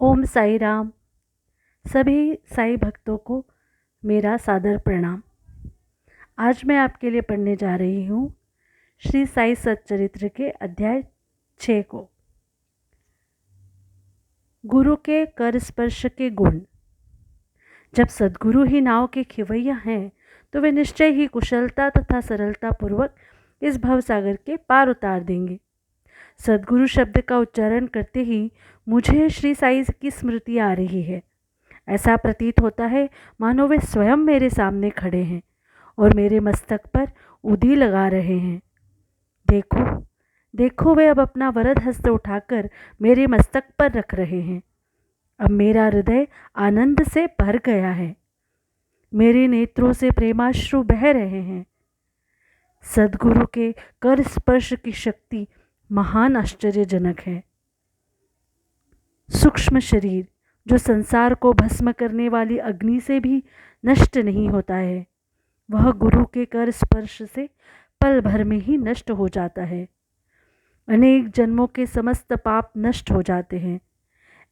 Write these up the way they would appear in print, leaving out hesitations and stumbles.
ओम साई राम। सभी साई भक्तों को मेरा सादर प्रणाम। आज मैं आपके लिए पढ़ने जा रही हूँ श्री साई सच्चरित्र के अध्याय 6 को। गुरु के कर स्पर्श के गुण। जब सद्गुरु ही नाव के खिवैया हैं तो वे निश्चय ही कुशलता तथा सरलता पूर्वक इस भवसागर के पार उतार देंगे। सद्गुरु शब्द का उच्चारण करते ही मुझे श्री साई की स्मृति आ रही है। ऐसा प्रतीत होता है मानो वे स्वयं मेरे सामने खड़े हैं और मेरे मस्तक पर उदी लगा रहे हैं। देखो देखो, वे अब अपना वरद हस्त उठाकर मेरे मस्तक पर रख रहे हैं। अब मेरा हृदय आनंद से भर गया है, मेरे नेत्रों से प्रेमाश्रु बह रहे हैं। सद्गुरु के कर स्पर्श की शक्ति महान आश्चर्यजनक है। सूक्ष्म शरीर जो संसार को भस्म करने वाली अग्नि से भी नष्ट नहीं होता है, वह गुरु के कर स्पर्श से पल भर में ही नष्ट हो जाता है। अनेक जन्मों के समस्त पाप नष्ट हो जाते हैं।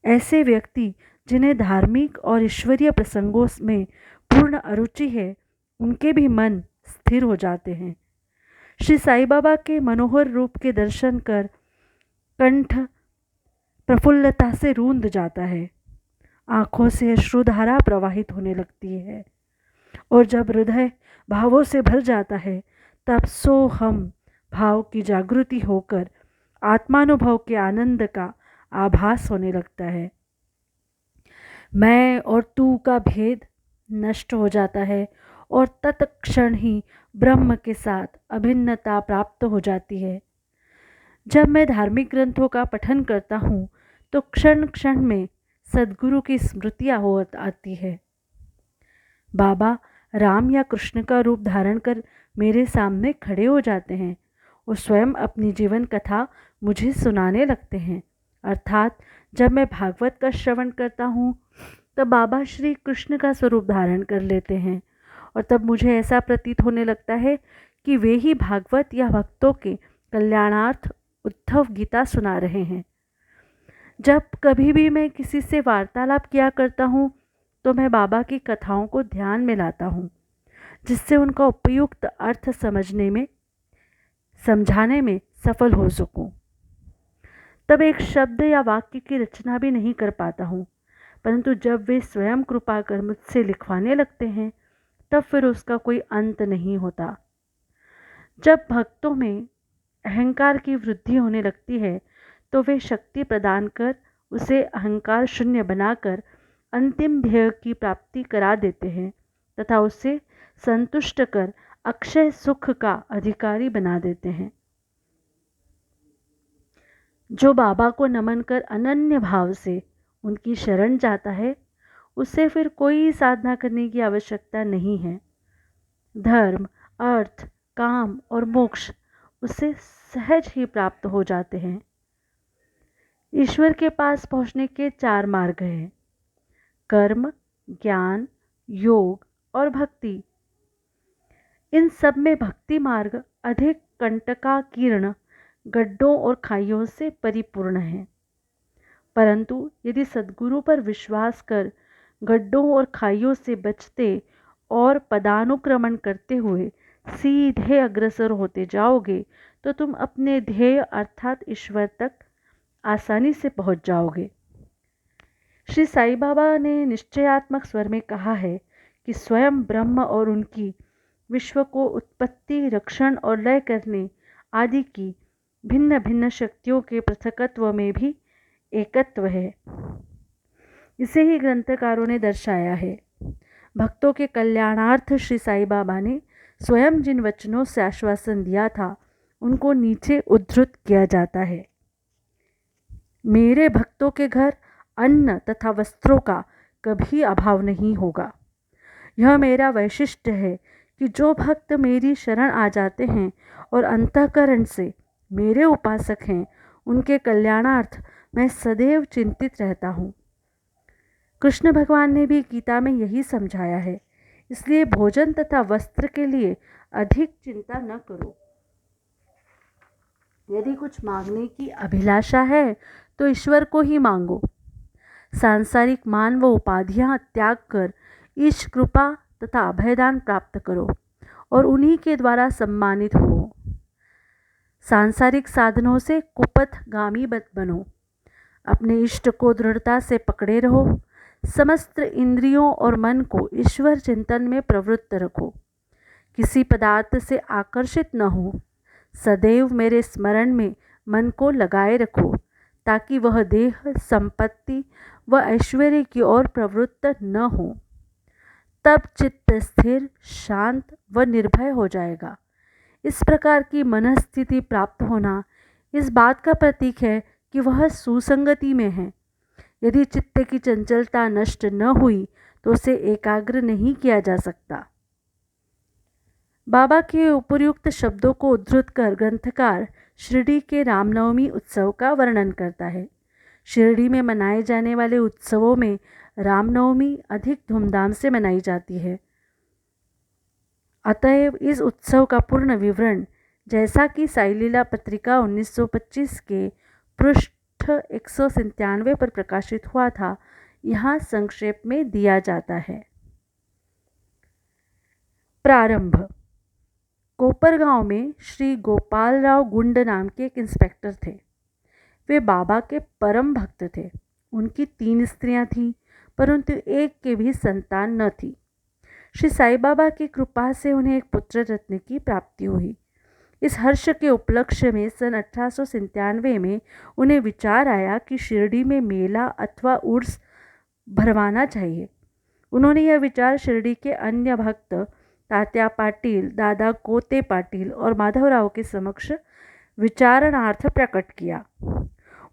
ऐसे व्यक्ति जिन्हें धार्मिक और ईश्वरीय प्रसंगों में पूर्ण अरुचि है, उनके भी मन स्थिर हो जाते हैं। श्री साई बाबा के मनोहर रूप के दर्शन कर कंठ प्रफुल्लता से रूंध जाता है, आँखों से अश्रुधारा प्रवाहित होने लगती है और जब हृदय भावों से भर जाता है तब सोहम भाव की जागृति होकर आत्मानुभव के आनंद का आभास होने लगता है। मैं और तू का भेद नष्ट हो जाता है और तत्क्षण ही ब्रह्म के साथ अभिन्नता प्राप्त हो जाती है। जब मैं धार्मिक ग्रंथों का पठन करता हूँ तो क्षण क्षण में सद्गुरु की स्मृतियाँ हो आती है। बाबा राम या कृष्ण का रूप धारण कर मेरे सामने खड़े हो जाते हैं और स्वयं अपनी जीवन कथा मुझे सुनाने लगते हैं। अर्थात जब मैं भागवत का श्रवण करता हूँ तब बाबा श्री कृष्ण का स्वरूप धारण कर लेते हैं और तब मुझे ऐसा प्रतीत होने लगता है कि वे ही भागवत या भक्तों के कल्याणार्थ उद्धव गीता सुना रहे हैं। जब कभी भी मैं किसी से वार्तालाप किया करता हूँ तो मैं बाबा की कथाओं को ध्यान में लाता हूँ, जिससे उनका उपयुक्त अर्थ समझाने में सफल हो सकूं। तब एक शब्द या वाक्य की रचना भी नहीं कर पाता हूँ, परंतु जब वे स्वयं कृपा कर मुझसे लिखवाने लगते हैं तब फिर उसका कोई अंत नहीं होता। जब भक्तों में अहंकार की वृद्धि होने लगती है तो वे शक्ति प्रदान कर उसे अहंकार शून्य बनाकर अंतिम ध्येय की प्राप्ति करा देते हैं तथा उसे संतुष्ट कर अक्षय सुख का अधिकारी बना देते हैं। जो बाबा को नमन कर अनन्य भाव से उनकी शरण जाता है, उसे फिर कोई साधना करने की आवश्यकता नहीं है। धर्म, अर्थ, काम और मोक्ष उसे सहज ही प्राप्त हो जाते हैं। ईश्वर के पास पहुंचने के 4 मार्ग हैं: कर्म, ज्ञान, योग और भक्ति। इन सब में भक्ति मार्ग अधिक कंटकाकीर्ण, गड्ढों और खाइयों से परिपूर्ण है। परंतु यदि सद्गुरु पर विश्वास कर गड्ढों और खाइयों से बचते और पदानुक्रमण करते हुए सीधे अग्रसर होते जाओगे तो तुम अपने ध्येय अर्थात ईश्वर तक आसानी से पहुंच जाओगे। श्री साई बाबा ने निश्चयात्मक स्वर में कहा है कि स्वयं ब्रह्म और उनकी विश्व को उत्पत्ति, रक्षण और लय करने आदि की भिन्न भिन्न शक्तियों के पृथकत्व में भी एकत्व है। इसे ही ग्रंथकारों ने दर्शाया है। भक्तों के कल्याणार्थ श्री साई बाबा ने स्वयं जिन वचनों से आश्वासन दिया था उनको नीचे उद्धृत किया जाता है। मेरे भक्तों के घर अन्न तथा वस्त्रों का कभी अभाव नहीं होगा। यह मेरा वैशिष्ट्य है कि जो भक्त मेरी शरण आ जाते हैं और अंतःकरण से मेरे उपासक हैं, उनके कल्याणार्थ मैं सदैव चिंतित रहता हूँ। कृष्ण भगवान ने भी गीता में यही समझाया है। इसलिए भोजन तथा वस्त्र के लिए अधिक चिंता न करो। यदि कुछ मांगने की अभिलाषा है तो ईश्वर को ही मांगो। सांसारिक मान व उपाधियां त्याग कर ईश कृपा तथा अभयदान प्राप्त करो और उन्हीं के द्वारा सम्मानित हो। सांसारिक साधनों से कुपथगामी मत बनो, अपने इष्ट को दृढ़ता से पकड़े रहो। समस्त इंद्रियों और मन को ईश्वर चिंतन में प्रवृत्त रखो। किसी पदार्थ से आकर्षित न हो। सदैव मेरे स्मरण में मन को लगाए रखो ताकि वह देह, संपत्ति व ऐश्वर्य की ओर प्रवृत्त न हो। तब चित्त स्थिर, शांत व निर्भय हो जाएगा। इस प्रकार की मनस्थिति प्राप्त होना इस बात का प्रतीक है कि वह सुसंगति में है। यदि चित्त की चंचलता नष्ट न हुई तो उसे एकाग्र नहीं किया जा सकता। बाबा के उपर्युक्त शब्दों को उद्धृत कर ग्रंथकार शिरडी के रामनवमी उत्सव का वर्णन करता है। शिरडी में मनाए जाने वाले उत्सवों में रामनवमी अधिक धूमधाम से मनाई जाती है। अतएव इस उत्सव का पूर्ण विवरण, जैसा कि साई लीला पत्रिका 1925 के पृष्ठ 197 पर प्रकाशित हुआ था, यहाँ संक्षेप में दिया जाता है। प्रारंभ। कोपरगांव में श्री गोपालराव गुंड नाम के एक इंस्पेक्टर थे। वे बाबा के परम भक्त थे। उनकी 3 स्त्रियां थीं, परंतु एक के भी संतान न थी। श्री साईं बाबा की कृपा से उन्हें एक पुत्र रत्न की प्राप्ति हुई। इस हर्ष के उपलक्ष्य में सन 1897 में उन्हें विचार आया कि शिरडी में मेला अथवा उर्स भरवाना चाहिए। उन्होंने यह विचार शिरडी के अन्य भक्त तात्या पाटिल, दादा कोते पाटिल और माधवराव के समक्ष विचारणार्थ प्रकट किया।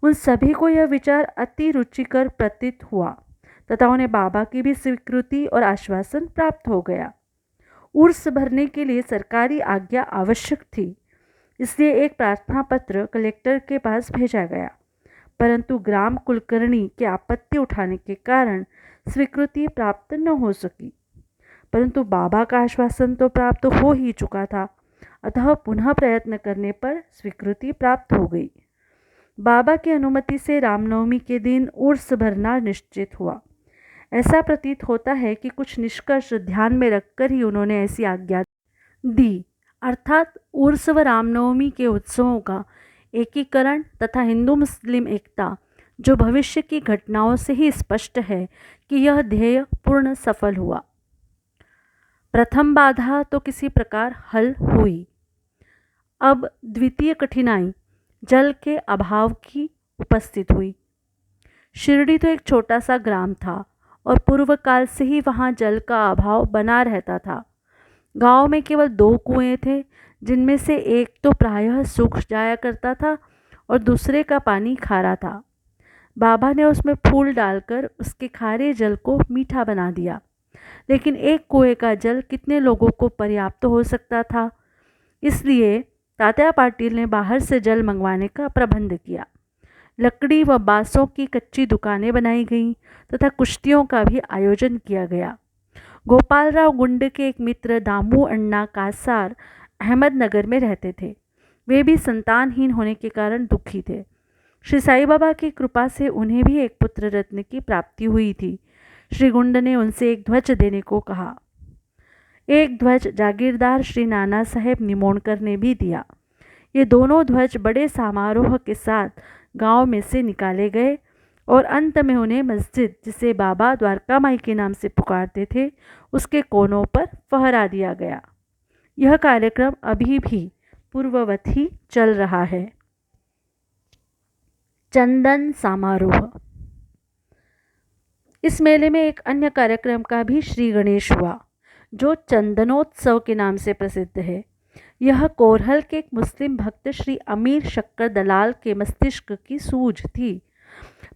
उन सभी को यह विचार अति रुचिकर प्रतीत हुआ तथा उन्हें बाबा की भी स्वीकृति और आश्वासन प्राप्त हो गया। उर्स भरने के लिए सरकारी आज्ञा आवश्यक थी, इसलिए एक प्रार्थना पत्र कलेक्टर के पास भेजा गया, परंतु ग्राम कुलकर्णी के आपत्ति उठाने के कारण स्वीकृति प्राप्त न हो सकी। परंतु बाबा का आश्वासन तो प्राप्त हो ही चुका था, अतः पुनः प्रयत्न करने पर स्वीकृति प्राप्त हो गई। बाबा की अनुमति से रामनवमी के दिन उर्स भरना निश्चित हुआ। ऐसा प्रतीत होता है कि कुछ निष्कर्ष ध्यान में रखकर ही उन्होंने ऐसी आज्ञा दी, अर्थात उर्स व रामनवमी के उत्सवों का एकीकरण तथा हिंदू मुस्लिम एकता, जो भविष्य की घटनाओं से ही स्पष्ट है कि यह ध्येय पूर्ण सफल हुआ। प्रथम बाधा तो किसी प्रकार हल हुई। अब द्वितीय कठिनाई जल के अभाव की उपस्थित हुई। शिरडी तो एक छोटा सा ग्राम था और पूर्व काल से ही वहाँ जल का अभाव बना रहता था। गांव में केवल 2 कुएं थे, जिनमें से एक तो प्रायः सूख जाया करता था और दूसरे का पानी खारा था। बाबा ने उसमें फूल डालकर उसके खारे जल को मीठा बना दिया, लेकिन एक कुएं का जल कितने लोगों को पर्याप्त हो सकता था। इसलिए तात्या पाटिल ने बाहर से जल मंगवाने का प्रबंध किया। लकड़ी व बांसों की कच्ची दुकानें बनाई गईं तथा कुश्तियों का भी आयोजन किया गया। गोपालराव गुंड के एक मित्र दामू अण्णा कासार अहमदनगर में रहते थे। वे भी संतानहीन होने के कारण दुखी थे। श्री साईं बाबा की कृपा से उन्हें भी एक पुत्र रत्न की प्राप्ति हुई थी। श्री गुंड ने उनसे एक ध्वज देने को कहा। एक ध्वज जागीरदार श्री नाना साहेब निमोणकर ने भी दिया। ये दोनों ध्वज बड़े समारोह के साथ गांव में से निकाले गए और अंत में उन्हें मस्जिद, जिसे बाबा द्वारका माई के नाम से पुकारते थे, उसके कोनों पर फहरा दिया गया। यह कार्यक्रम अभी भी पूर्ववत ही चल रहा है। चंदन समारोह। इस मेले में एक अन्य कार्यक्रम का भी श्री गणेश हुआ, जो चंदनोत्सव के नाम से प्रसिद्ध है। यह कोरहल के एक मुस्लिम भक्त श्री अमीर शक्कर दलाल के मस्तिष्क की सूझ थी।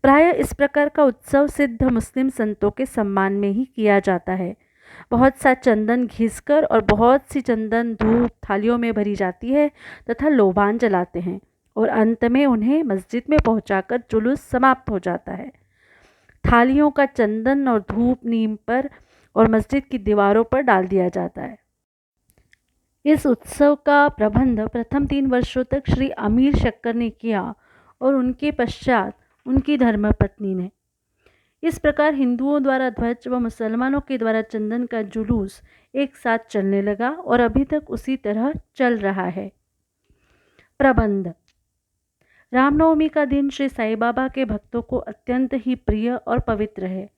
प्रायः इस प्रकार का उत्सव सिद्ध मुस्लिम संतों के सम्मान में ही किया जाता है। बहुत सा चंदन घिसकर और बहुत सी चंदन धूप थालियों में भरी जाती है तथा लोबान जलाते हैं और अंत में उन्हें मस्जिद में पहुंचाकर जुलूस समाप्त हो जाता है। थालियों का चंदन और धूप नीम पर और मस्जिद की दीवारों पर डाल दिया जाता है। इस उत्सव का प्रबंध प्रथम 3 वर्षों तक श्री अमीर शक्कर ने किया और उनके पश्चात उनकी धर्मपत्नी ने। इस प्रकार हिंदुओं द्वारा ध्वज व मुसलमानों के द्वारा चंदन का जुलूस एक साथ चलने लगा और अभी तक उसी तरह चल रहा है। प्रबंध। रामनवमी का दिन श्री साईं बाबा के भक्तों को अत्यंत ही प्रिय और पवित्र है।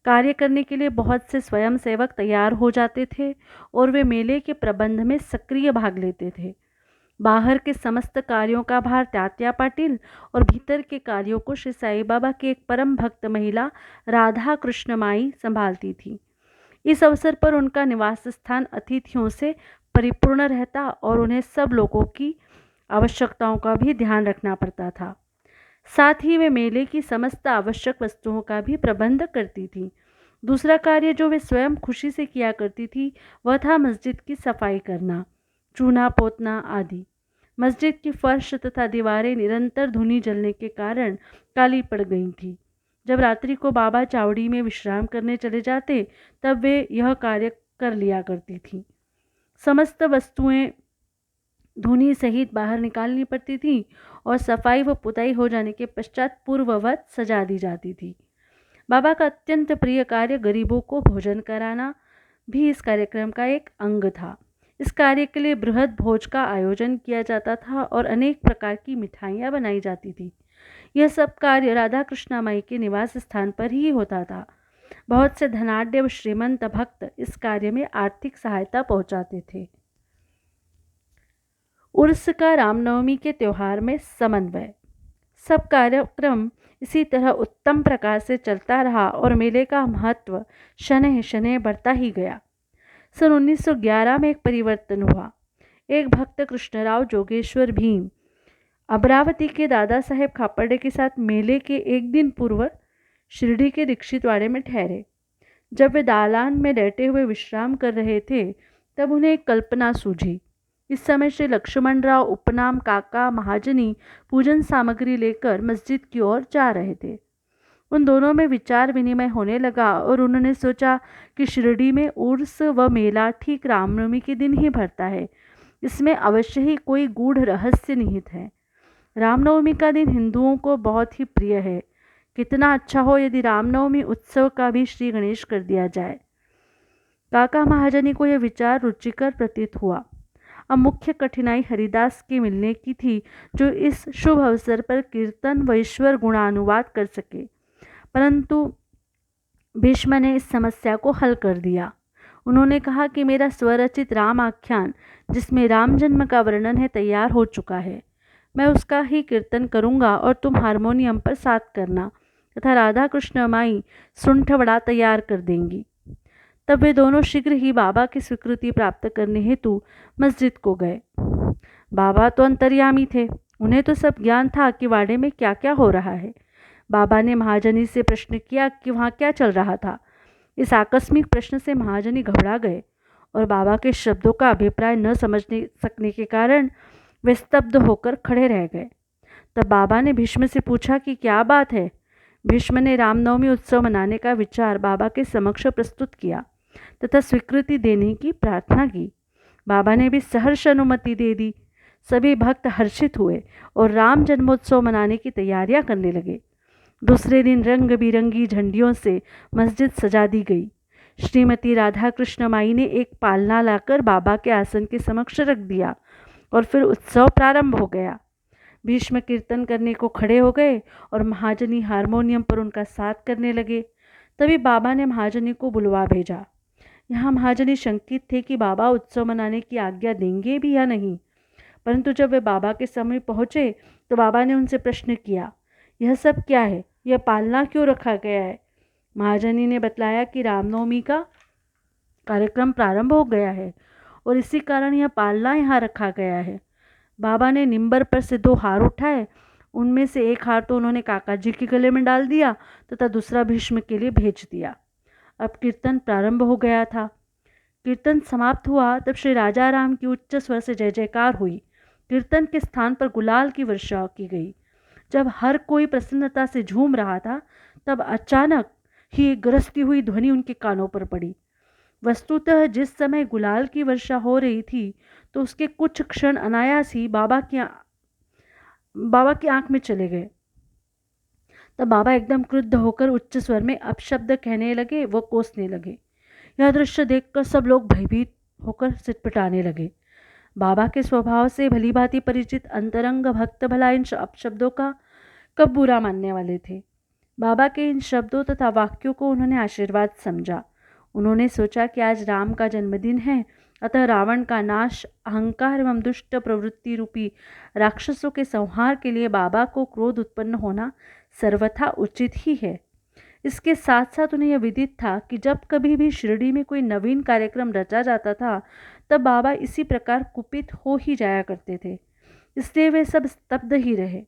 कार्य करने के लिए बहुत से स्वयंसेवक तैयार हो जाते थे और वे मेले के प्रबंध में सक्रिय भाग लेते थे। बाहर के समस्त कार्यों का भार तात्या पाटिल और भीतर के कार्यों को श्री साईं बाबा की एक परम भक्त महिला राधा कृष्ण माई संभालती थी। इस अवसर पर उनका निवास स्थान अतिथियों से परिपूर्ण रहता और उन्हें सब लोगों की आवश्यकताओं का भी ध्यान रखना पड़ता था। साथ ही वे मेले की समस्त आवश्यक वस्तुओं का भी प्रबंध करती थी। दूसरा कार्य जो वे स्वयं खुशी से किया करती थी वह था मस्जिद की सफाई करना, चूना पोतना आदि। मस्जिद की फर्श तथा दीवारें निरंतर धूनी जलने के कारण काली पड़ गई थी। जब रात्रि को बाबा चावड़ी में विश्राम करने चले जाते तब वे यह कार्य कर लिया करती थीं। समस्त वस्तुएं धूनी सहित बाहर निकालनी पड़ती थी और सफाई व पुताई हो जाने के पश्चात पूर्ववत सजा दी जाती थी। बाबा का अत्यंत प्रिय कार्य गरीबों को भोजन कराना भी इस कार्यक्रम का एक अंग था। इस कार्य के लिए बृहद भोज का आयोजन किया जाता था और अनेक प्रकार की मिठाइयाँ बनाई जाती थी। यह सब कार्य राधा कृष्णा माई के निवास स्थान पर ही होता था। बहुत से धनाढ्य व श्रीमंत भक्त इस कार्य में आर्थिक सहायता पहुंचाते थे। उर्स का रामनवमी के त्यौहार में समन्वय। सब कार्यक्रम इसी तरह उत्तम प्रकार से चलता रहा और मेले का महत्व शनैः शनैः बढ़ता ही गया। सन 1911 में एक परिवर्तन हुआ। एक भक्त कृष्णराव जोगेश्वर भीम अमरावती के दादा साहेब खापर्डे के साथ मेले के एक दिन पूर्व शिरडी के दीक्षितवाड़े में ठहरे। जब वे दालान में लेटे हुए विश्राम कर रहे थे तब उन्हें एक कल्पना सूझी। इस समय श्री लक्ष्मण राव उपनाम काका महाजनी पूजन सामग्री लेकर मस्जिद की ओर जा रहे थे। उन दोनों में विचार विनिमय होने लगा और उन्होंने सोचा कि शिरडी में उर्स व मेला ठीक रामनवमी के दिन ही भरता है। इसमें अवश्य ही कोई गूढ़ रहस्य निहित है। रामनवमी का दिन हिंदुओं को बहुत ही प्रिय है। कितना अच्छा हो यदि रामनवमी उत्सव का भी श्री गणेश कर दिया जाए। काका महाजनी को यह विचार रुचिकर प्रतीत हुआ। अब मुख्य कठिनाई हरिदास के मिलने की थी जो इस शुभ अवसर पर कीर्तन व ईश्वर गुणानुवाद कर सके। परंतु भीष्म ने इस समस्या को हल कर दिया। उन्होंने कहा कि मेरा स्वरचित राम आख्यान जिसमें राम जन्म का वर्णन है तैयार हो चुका है। मैं उसका ही कीर्तन करूँगा और तुम हारमोनियम पर साथ करना तथा राधा कृष्ण माई सुंठवड़ा तैयार कर देंगी। तब वे दोनों शीघ्र ही बाबा की स्वीकृति प्राप्त करने हेतु मस्जिद को गए। बाबा तो अंतर्यामी थे, उन्हें तो सब ज्ञान था कि वाड़े में क्या क्या हो रहा है। बाबा ने महाजनी से प्रश्न किया कि वहाँ क्या चल रहा था। इस आकस्मिक प्रश्न से महाजनी घबरा गए और बाबा के शब्दों का अभिप्राय न समझने सकने के कारण वे स्तब्ध होकर खड़े रह गए। तब बाबा ने भीष्म से पूछा कि क्या बात है। भीष्म ने रामनवमी उत्सव मनाने का विचार बाबा के समक्ष प्रस्तुत किया तथा स्वीकृति देने की प्रार्थना की। बाबा ने भी सहर्ष अनुमति दे दी। सभी भक्त हर्षित हुए और राम जन्मोत्सव मनाने की तैयारियां करने लगे। दूसरे दिन रंग बिरंगी झंडियों से मस्जिद सजा दी गई। श्रीमती राधा कृष्ण माई ने एक पालना लाकर बाबा के आसन के समक्ष रख दिया और फिर उत्सव प्रारंभ हो गया। भीष्म कीर्तन करने को खड़े हो गए और महाजनी हारमोनियम पर उनका साथ करने लगे। तभी बाबा ने महाजनी को बुलवा भेजा। यहाँ महाजनी शंकित थे कि बाबा उत्सव मनाने की आज्ञा देंगे भी या नहीं, परंतु जब वे बाबा के समय पहुँचे तो बाबा ने उनसे प्रश्न किया, यह सब क्या है, यह पालना क्यों रखा गया है। महाजनी ने बतलाया कि रामनवमी का कार्यक्रम प्रारंभ हो गया है और इसी कारण यह पालना यहाँ रखा गया है। बाबा ने निंबर पर से 2 हार उठाए। उनमें से एक हार तो उन्होंने काका जी के गले में डाल दिया तथा दूसरा भीष्म के लिए भेज दिया। अब कीर्तन प्रारंभ हो गया था। कीर्तन समाप्त हुआ तब श्री राजा राम की उच्च स्वर से जय जयकार हुई। कीर्तन के स्थान पर गुलाल की वर्षा की गई। जब हर कोई प्रसन्नता से झूम रहा था तब अचानक ही एक गरजती हुई ध्वनि उनके कानों पर पड़ी। वस्तुतः जिस समय गुलाल की वर्षा हो रही थी तो उसके कुछ क्षण अनायास ही बाबा की आंख में चले गए। तब बाबा एकदम क्रुद्ध होकर उच्च स्वर में अपशब्द कहने लगे, वो कोसने लगे। यह दृश्य देखकर सब लोग भयभीत होकर सिटपिटाने लगे। बाबा के स्वभाव से भलीभांति परिचित अंतरंग भक्त भला इन अपशब्दों का कब बुरा मानने वाले थे। बाबा के इन शब्दों तथा वाक्यों को उन्होंने आशीर्वाद समझा। उन्होंने सोचा कि आज राम का जन्मदिन है, अतः रावण का नाश, अहंकार एवं दुष्ट प्रवृत्ति रूपी राक्षसों के संहार के लिए बाबा को क्रोध उत्पन्न होना सर्वथा उचित ही है। इसके साथ साथ उन्हें यह विदित था कि जब कभी भी शिरडी में कोई नवीन कार्यक्रम रचा जाता था, तब बाबा इसी प्रकार कुपित हो ही जाया करते थे। इसलिए वे सब स्तब्ध ही रहे।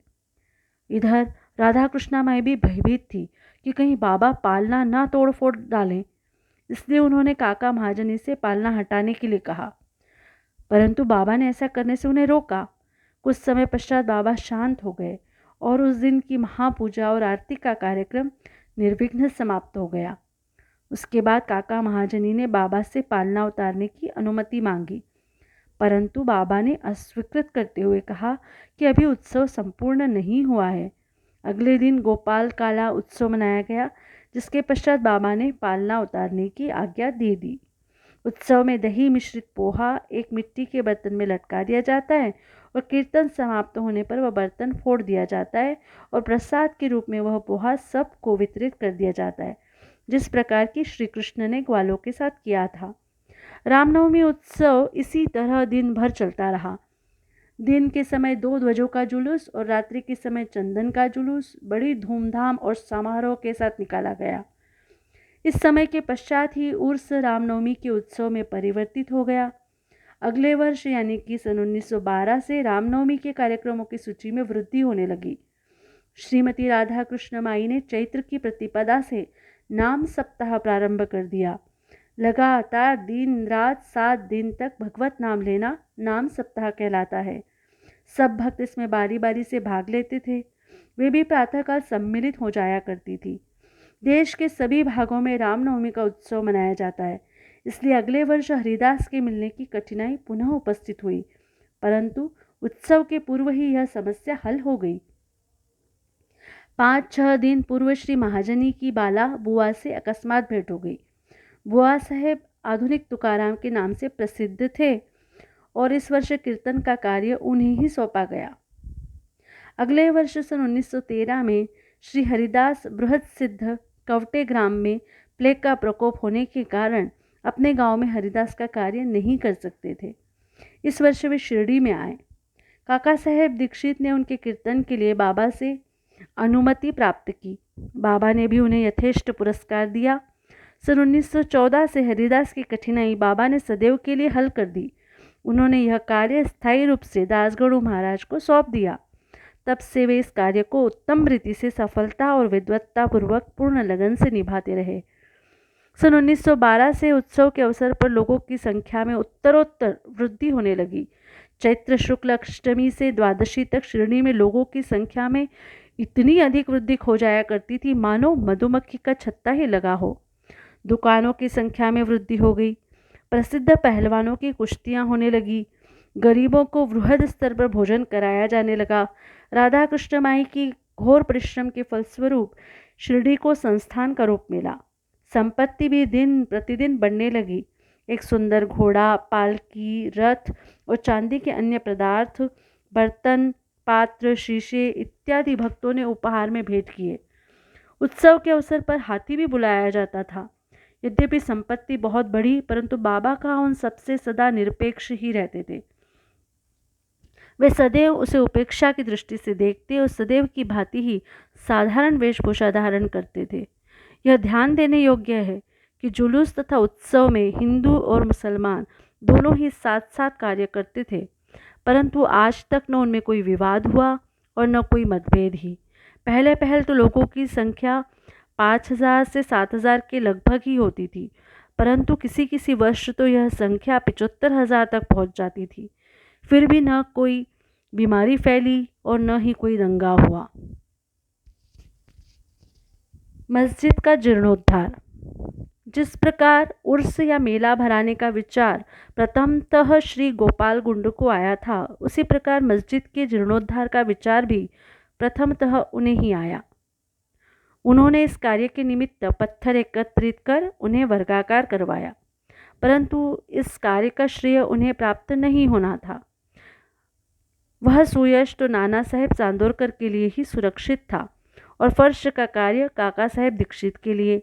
इधर राधा कृष्णा माई भी भयभीत थी कि कहीं बाबा पालना ना तोड़ फोड़ डालें। इसलिए उन्होंने काका महाजनी से पालना हटाने के लिए कहा, परंतु बाबा ने ऐसा करने से उन्हें रोका। कुछ समय पश्चात बाबा शांत हो गए और उस दिन की महापूजा और आरती का कार्यक्रम निर्विघ्न समाप्त हो गया। उसके बाद काका महाजनी ने बाबा से पालना उतारने की अनुमति मांगी, परंतु बाबा ने अस्वीकृत करते हुए कहा कि अभी उत्सव संपूर्ण नहीं हुआ है। अगले दिन गोपाल काला उत्सव मनाया गया, जिसके पश्चात बाबा ने पालना उतारने की आज्ञा दे दी। उत्सव में दही मिश्रित पोहा एक मिट्टी के बर्तन में लटका दिया जाता है और कीर्तन समाप्त होने पर वह बर्तन फोड़ दिया जाता है और प्रसाद के रूप में वह पोहा सबको वितरित कर दिया जाता है, जिस प्रकार की श्री कृष्ण ने ग्वालों के साथ किया था। रामनवमी उत्सव इसी तरह दिन भर चलता रहा। दिन के समय 2 ध्वजों का जुलूस और रात्रि के समय चंदन का जुलूस बड़ी धूमधाम और समारोह के साथ निकाला गया। इस समय के पश्चात ही उर्स रामनवमी के उत्सव में परिवर्तित हो गया। अगले वर्ष यानी कि सन 1912 से रामनवमी के कार्यक्रमों की सूची में वृद्धि होने लगी। श्रीमती राधा कृष्ण माई ने चैत्र की प्रतिपदा से नाम सप्ताह प्रारंभ कर दिया। लगातार दिन रात 7 दिन तक भगवत नाम लेना नाम सप्ताह कहलाता है। सब भक्त इसमें बारी बारी से भाग लेते थे। वे भी प्रातःकाल सम्मिलित हो जाया करती थी। देश के सभी भागों में रामनवमी का उत्सव मनाया जाता है, इसलिए अगले वर्ष हरिदास के मिलने की कठिनाई पुनः उपस्थित हुई, परंतु उत्सव के पूर्व ही यह समस्या हल हो गई। 5-6 दिन पूर्व श्री महाजनी की बाला बुआ से अकस्मात भेंट हो गई। बुआ साहेब आधुनिक तुकाराम के नाम से प्रसिद्ध थे और इस वर्ष कीर्तन का कार्य उन्हें ही सौंपा गया। अगले वर्ष सन 1913 में श्री हरिदास बृहद सिद्ध कवटे ग्राम में प्लेग का प्रकोप होने के कारण अपने गांव में हरिदास का कार्य नहीं कर सकते थे। इस वर्ष वे शिरडी में आए। काका साहेब दीक्षित ने उनके कीर्तन के लिए बाबा से अनुमति प्राप्त की। बाबा ने भी उन्हें यथेष्ट पुरस्कार दिया। सन 1914 से हरिदास की कठिनाई बाबा ने सदैव के लिए हल कर दी। उन्होंने यह कार्य स्थायी रूप से दासगढ़ू महाराज को सौंप दिया। तब से वे इस कार्य को उत्तम रीति से सफलता और विद्वत्तापूर्वक पूर्ण लगन से निभाते रहे। सन 1912 से उत्सव के अवसर पर लोगों की संख्या में उत्तरोत्तर वृद्धि होने लगी। चैत्र शुक्ल अष्टमी से द्वादशी तक शिरडी में लोगों की संख्या में इतनी अधिक वृद्धि हो जाया करती थी मानो मधुमक्खी का छत्ता ही लगा हो। दुकानों की संख्या में वृद्धि हो गई। प्रसिद्ध पहलवानों की कुश्तियाँ होने लगी। गरीबों को वृहद स्तर पर भोजन कराया जाने लगा। राधा कृष्ण माई की घोर परिश्रम के फलस्वरूप शिरडी को संस्थान का रूप मिला। संपत्ति भी दिन प्रतिदिन बढ़ने लगी। एक सुंदर घोड़ा, पालकी, रथ और चांदी के अन्य पदार्थ, बर्तन, पात्र, शीशे इत्यादि भक्तों ने उपहार में भेंट किए। उत्सव के अवसर पर हाथी भी बुलाया जाता था। यद्यपि संपत्ति बहुत बढ़ी, परंतु बाबा का उन सबसे सदा निरपेक्ष ही रहते थे। वे सदैव उसे उपेक्षा की दृष्टि से देखते और सदैव की भांति ही साधारण वेशभूषा धारण करते थे। यह ध्यान देने योग्य है कि जुलूस तथा उत्सव में हिंदू और मुसलमान दोनों ही साथ साथ कार्य करते थे, परंतु आज तक न उनमें कोई विवाद हुआ और न कोई मतभेद ही। पहले पहल तो लोगों की संख्या 5000 से 7000 के लगभग ही होती थी, परंतु किसी किसी वर्ष तो यह संख्या 75,000 तक पहुंच जाती थी। फिर भी न कोई बीमारी फैली और न ही कोई दंगा हुआ। मस्जिद का जीर्णोद्धार। जिस प्रकार उर्स या मेला भराने का विचार प्रथमतः श्री गोपाल गुंड को आया था, उसी प्रकार मस्जिद के जीर्णोद्धार का विचार भी प्रथमतः उन्हें ही आया। उन्होंने इस कार्य के निमित्त पत्थर एकत्रित कर उन्हें वर्गाकार करवाया, परंतु इस कार्य का श्रेय उन्हें प्राप्त नहीं होना था। वह सुयश तो नाना साहेब चांदोरकर के लिए ही सुरक्षित था और फर्श का कार्य काका साहेब दीक्षित के लिए।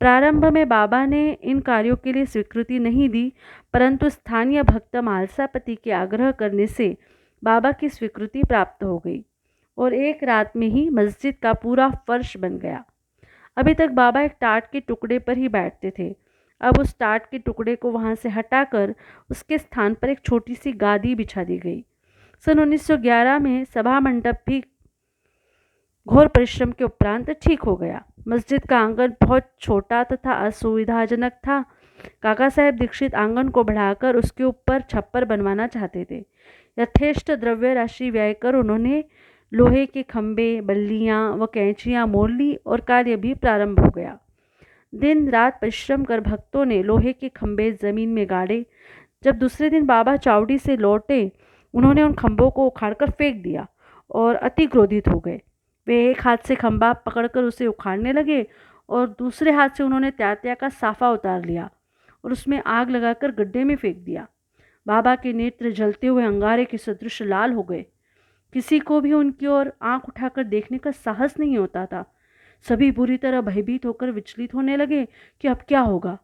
प्रारंभ में बाबा ने इन कार्यों के लिए स्वीकृति नहीं दी, परंतु स्थानीय भक्त मालसापति के आग्रह करने से बाबा की स्वीकृति प्राप्त हो गई और एक रात में ही मस्जिद का पूरा फर्श बन गया। अभी तक बाबा एक टाट के टुकड़े पर ही बैठते थे। अब उस टाट के टुकड़े को वहां से हटाकर उसके स्थान पर एक छोटी सी गादी बिछा दी गई। सन 1911 में सभा मंडप भी घोर परिश्रम के उपरांत ठीक हो गया। मस्जिद का आंगन बहुत छोटा तथा असुविधाजनक था। काका साहेब दीक्षित आंगन को बढ़ाकर उसके ऊपर छप्पर बनवाना चाहते थे। यथेष्ट द्रव्य राशि व्यय कर उन्होंने लोहे के खंभे, बल्लियां व कैंचियां मोल ली और कार्य भी प्रारंभ हो गया। दिन रात परिश्रम कर भक्तों ने लोहे के खंभे जमीन में गाड़े। जब दूसरे दिन बाबा चावड़ी से लौटे, उन्होंने उन खंभों को उखाड़कर फेंक दिया और अति क्रोधित हो गए। वे एक हाथ से खंभा पकड़कर उसे उखाड़ने लगे और दूसरे हाथ से उन्होंने त्यात्या का साफा उतार लिया और उसमें आग लगाकर गड्ढे में फेंक दिया। बाबा के नेत्र जलते हुए अंगारे के सदृश लाल हो गए। किसी को भी उनकी ओर आंख उठाकर देखने का साहस नहीं होता था। सभी बुरी तरह भयभीत होकर विचलित होने लगे कि अब क्या होगा।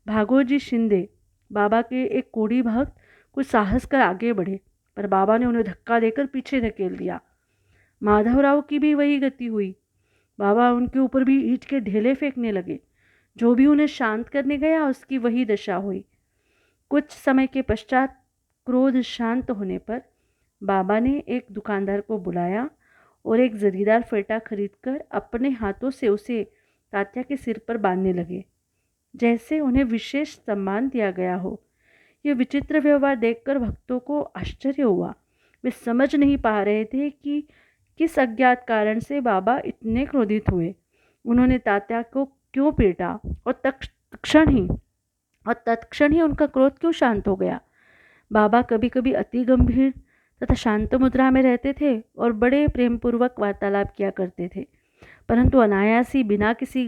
भागोजी शिंदे, बाबा के एक कोढ़ी भक्त, कुछ साहस कर आगे बढ़े, पर बाबा ने उन्हें धक्का देकर पीछे धकेल दिया। माधवराव की भी वही गति हुई। बाबा उनके ऊपर भी ईंट के ढेले फेंकने लगे। जो भी उन्हें शांत करने गया उसकी वही दशा हुई। कुछ समय के पश्चात क्रोध शांत होने पर बाबा ने एक दुकानदार को बुलाया और एक जरीदार फेटा खरीदकर अपने हाथों से उसे तात्या के सिर पर बांधने लगे, जैसे उन्हें विशेष सम्मान दिया गया हो। यह विचित्र व्यवहार देखकर भक्तों को आश्चर्य हुआ। वे समझ नहीं पा रहे थे कि किस अज्ञात कारण से बाबा इतने क्रोधित हुए। उन्होंने तात्या को क्यों पीटा और तत्क्षण ही उनका क्रोध क्यों शांत हो गया। बाबा कभी कभी अति गंभीर तथा शांत मुद्रा में रहते थे और बड़े प्रेमपूर्वक वार्तालाप किया करते थे, परंतु अनायास ही बिना किसी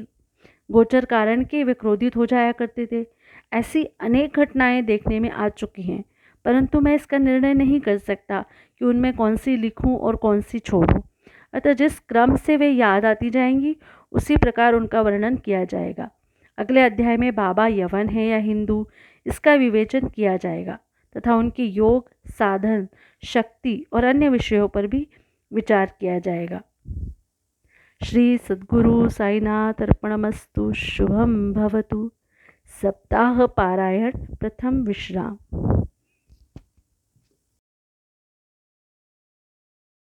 गोचर कारण के वे क्रोधित हो जाया करते थे। ऐसी अनेक घटनाएं देखने में आ चुकी हैं, परंतु मैं इसका निर्णय नहीं कर सकता कि उनमें कौन सी लिखूं और कौन सी छोड़ूं। अतः जिस क्रम से वे याद आती जाएंगी उसी प्रकार उनका वर्णन किया जाएगा। अगले अध्याय में बाबा यवन है या हिंदू, इसका विवेचन किया जाएगा तथा उनके योग, साधन, शक्ति और अन्य विषयों पर भी विचार किया जाएगा। श्री सद्गुरु साईनाथ अर्पणमस्तु। शुभम भवतु। सप्ताह पारायण प्रथम विश्राम।